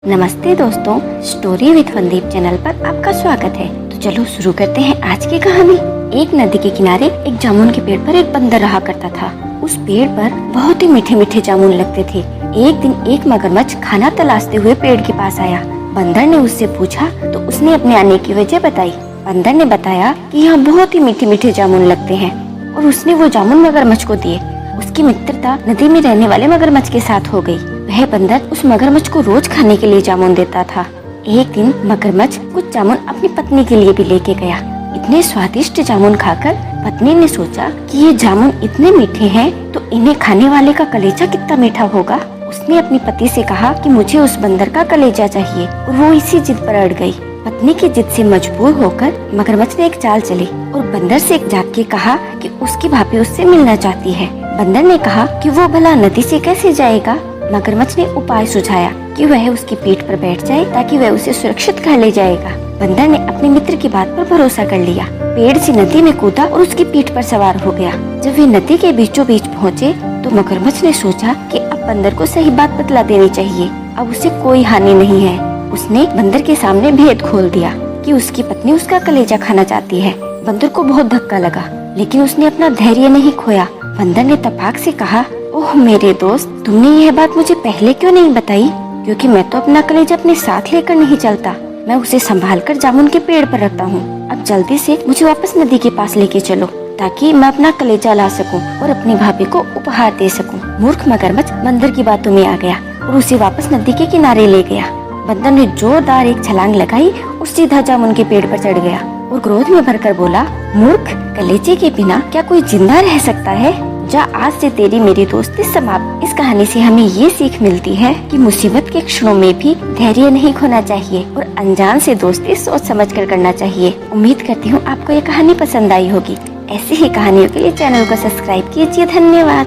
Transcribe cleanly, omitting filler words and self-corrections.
नमस्ते दोस्तों, story with फनदीप channel पर आपका स्वागत है। तो चलो शुरू करते हैं आज की कहानी। एक नदी के किनारे एक जामुन के पेड़ पर एक बंदर रहा करता था। उस पेड़ पर बहुत ही मीठे मीठे जामुन लगते थे। एक दिन एक मगरमच्छ खाना तलाशते हुए पेड़ के पास आया। बंदर ने उससे पूछा तो उसने अपने आने की वजह बताई। बंदर ने बताया कि यहाँ बहुत ही मीठे मीठे जामुन लगते हैं और उसने वो जामुन मगरमच्छ को दिए। उसकी मित्रता नदी में रहने वाले मगरमच्छ के साथ हो गई। वह बंदर उस मगरमच्छ को रोज खाने के लिए जामुन देता था। एक दिन मगरमच्छ कुछ जामुन अपनी पत्नी के लिए भी लेके गया। इतने स्वादिष्ट जामुन खाकर पत्नी ने सोचा कि ये जामुन इतने मीठे हैं तो इन्हें खाने वाले का कलेजा कितना मीठा होगा। उसने अपने पति से कहा कि मुझे उस बंदर का कलेजा चाहिए और वो इसी जिद पर अड़ गई। पत्नी की जिद से मजबूर होकर मगरमच्छ ने एक चाल चली और बंदर से जाके कहा कि उसकी भाभी उससे मिलना चाहती है। बंदर ने कहा कि वो भला नदी से कैसे जाएगा। मगरमच्छ ने उपाय सुझाया कि वह उसकी पीठ पर बैठ जाए ताकि वह उसे सुरक्षित कर ले जाएगा। बंदर ने अपने मित्र की बात पर भरोसा कर लिया। पेड़ से नदी में कूदा और उसकी पीठ पर सवार हो गया। जब वे नदी के बीचों बीच पहुँचे तो मगरमच्छ ने सोचा कि अब बंदर को सही बात बतला देनी चाहिए। अब उसे कोई हानि नहीं है। उसने बंदर के सामने भेद खोल दिया कि उसकी पत्नी उसका कलेजा खाना चाहती है। बंदर को बहुत धक्का लगा लेकिन उसने अपना धैर्य नहीं खोया। बंदर ने तपाक से कहा, ओह मेरे दोस्त, तुमने यह बात मुझे पहले क्यों नहीं बताई? क्योंकि मैं तो अपना कलेजा अपने साथ लेकर नहीं चलता। मैं उसे संभाल कर जामुन के पेड़ पर रखता हूँ। अब जल्दी से मुझे वापस नदी के पास लेके चलो ताकि मैं अपना कलेजा ला सकूं और अपनी भाभी को उपहार दे सकूं। मूर्ख मगरमच्छ बंदर की बातों में आ गया और उसे वापस नदी के किनारे ले गया। बंदर ने जोरदार एक छलांग लगाई और सीधा जामुन के पेड़ पर चढ़ गया और क्रोध में भरकर बोला, मूर्ख, कलेजे के बिना क्या कोई जिंदा रह सकता है? जा, आज से तेरी मेरी दोस्ती समाप्त। इस कहानी से हमें ये सीख मिलती है कि मुसीबत के क्षणों में भी धैर्य नहीं खोना चाहिए और अनजान से दोस्ती सोच समझ कर करना चाहिए। उम्मीद करती हूँ आपको ये कहानी पसंद आई होगी। ऐसी ही कहानियों के लिए चैनल को सब्सक्राइब कीजिए। धन्यवाद।